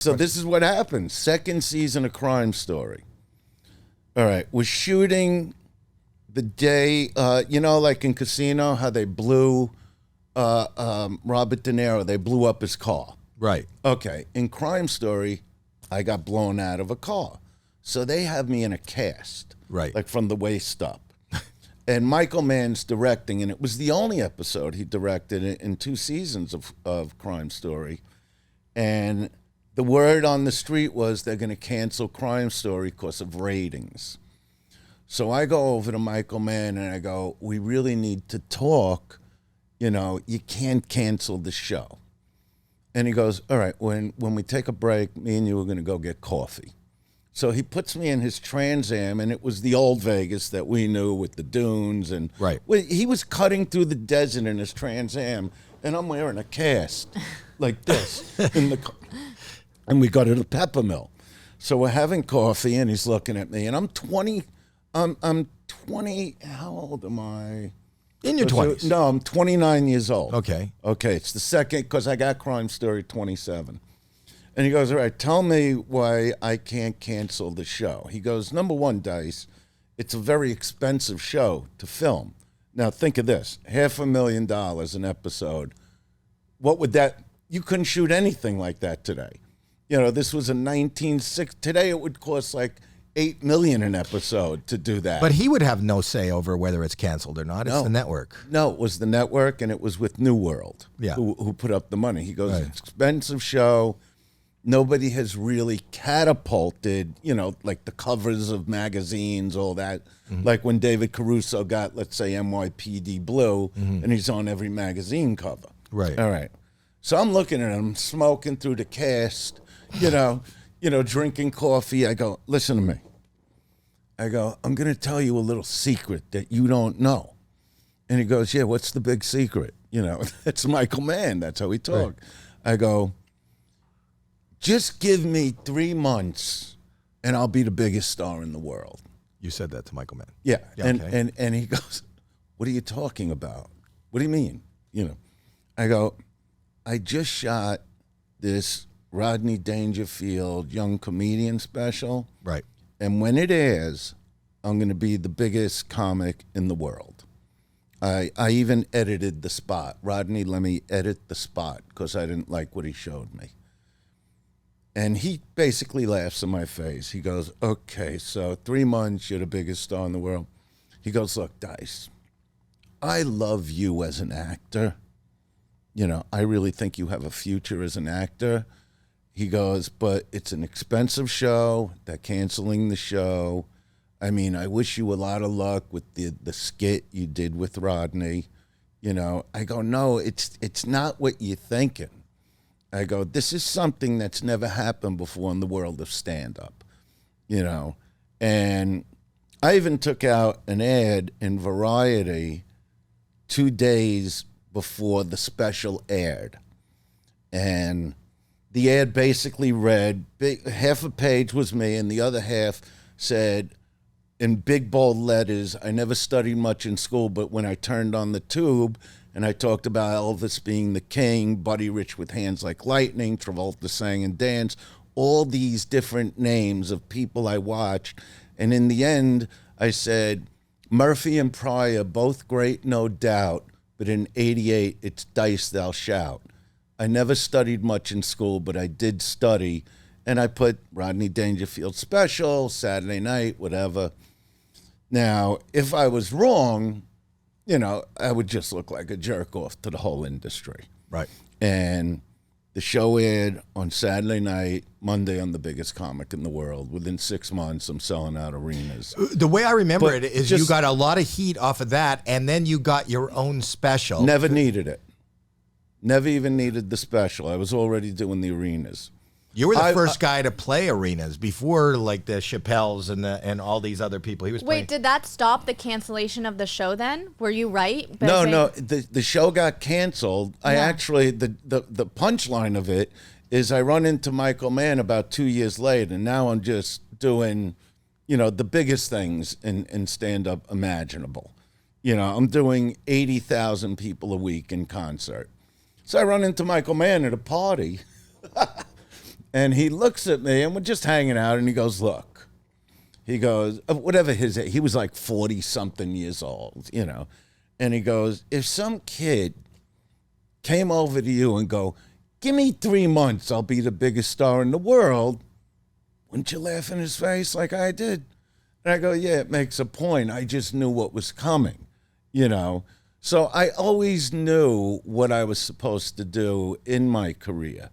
So this is what happened. Second season of Crime Story. All right, we're shooting the day, like in Casino, how they blew Robert De Niro. They blew up his car. Right. Okay, in Crime Story, I got blown out of a car. So they have me in a cast. Right. Like from the waist up. And Michael Mann's directing, and it was the only episode he directed in 2 seasons of Crime Story. And the word on the street was they're going to cancel Crime Story because of ratings. So I go over to Michael Mann and I go, we really need to talk. You can't cancel the show. And he goes, all right, when we take a break, me and you are going to go get coffee. So he puts me in his Trans Am, and it was the old Vegas that we knew with the dunes. And right. He was cutting through the desert in his Trans Am, and I'm wearing a cast like this in the car. And we go to the pepper mill. So we're having coffee, and he's looking at me, and I'm 20. I'm 20. How old am I? In your 20s. No, I'm 29 years old. Okay. Okay, it's the second, because I got Crime Story 27. And he goes, all right, tell me why I can't cancel the show. He goes, number one, Dice, it's a very expensive show to film. Now, think of this, $500,000 an episode. What would that, you couldn't shoot anything like that today. This was a 1960, today it would cost like $8 million an episode to do that. But he would have no say over whether it's canceled or not. It's the network. No, it was the network, and it was with New World, who put up the money. He goes, It's an expensive show. Nobody has really catapulted, like the covers of magazines, all that. Mm-hmm. Like when David Caruso got, let's say, NYPD Blue, and he's on every magazine cover. Right. All right. So I'm looking at him, smoking through the cast, drinking coffee. I go, listen to me. I go, I'm going to tell you a little secret that you don't know. And he goes, yeah, what's the big secret? It's Michael Mann. That's how he talked. Right. I go, just give me 3 months and I'll be the biggest star in the world. You said that to Michael Mann. Yeah. Okay. And he goes, what are you talking about? What do you mean? I go, I just shot this Rodney Dangerfield young comedian special. Right. And when it airs, I'm going to be the biggest comic in the world. I even edited the spot. Rodney let me edit the spot because I didn't like what he showed me. And he basically laughs in my face. He goes, okay, so 3 months, you're the biggest star in the world. He goes, look, Dice, I love you as an actor. I really think you have a future as an actor. He goes, but it's an expensive show. They're canceling the show. I mean, I wish you a lot of luck with the skit you did with Rodney. I go, no, it's not what you're thinking. I go, this is something that's never happened before in the world of stand-up, And I even took out an ad in Variety 2 days before the special aired. And the ad basically read, half a page was me, and the other half said, in big bold letters, I never studied much in school, but when I turned on the tube, and I talked about Elvis being the king, Buddy Rich with Hands Like Lightning, Travolta sang and danced, all these different names of people I watched. And in the end, I said, Murphy and Pryor, both great, no doubt, but in 88, it's Dice Thou Shout. I never studied much in school, but I did study. And I put Rodney Dangerfield special, Saturday night, whatever. Now, if I was wrong, I would just look like a jerk off to the whole industry. Right. And the show aired on Saturday night, Monday I'm the biggest comic in the world. Within 6 months, I'm selling out arenas. The way I remember it is you got a lot of heat off of that, and then you got your own special. Never needed it. Never even needed the special. I was already doing the arenas. You were the first guy to play arenas before, like the Chappelles and all these other people. He was playing. Wait, did that stop the cancellation of the show then? Were you right? No. The show got canceled. Yeah. I actually, the punchline of it is I run into Michael Mann about 2 years later, and now I'm just doing, the biggest things in stand-up imaginable. I'm doing 80,000 people a week in concert. So I run into Michael Mann at a party. And he looks at me, and we're just hanging out, and he goes, look. He goes, whatever his age, he was like 40-something years old, you know. And he goes, if some kid came over to you and go, give me 3 months, I'll be the biggest star in the world, wouldn't you laugh in his face like I did? And I go, yeah, it makes a point. I just knew what was coming, you know. So I always knew what I was supposed to do in my career.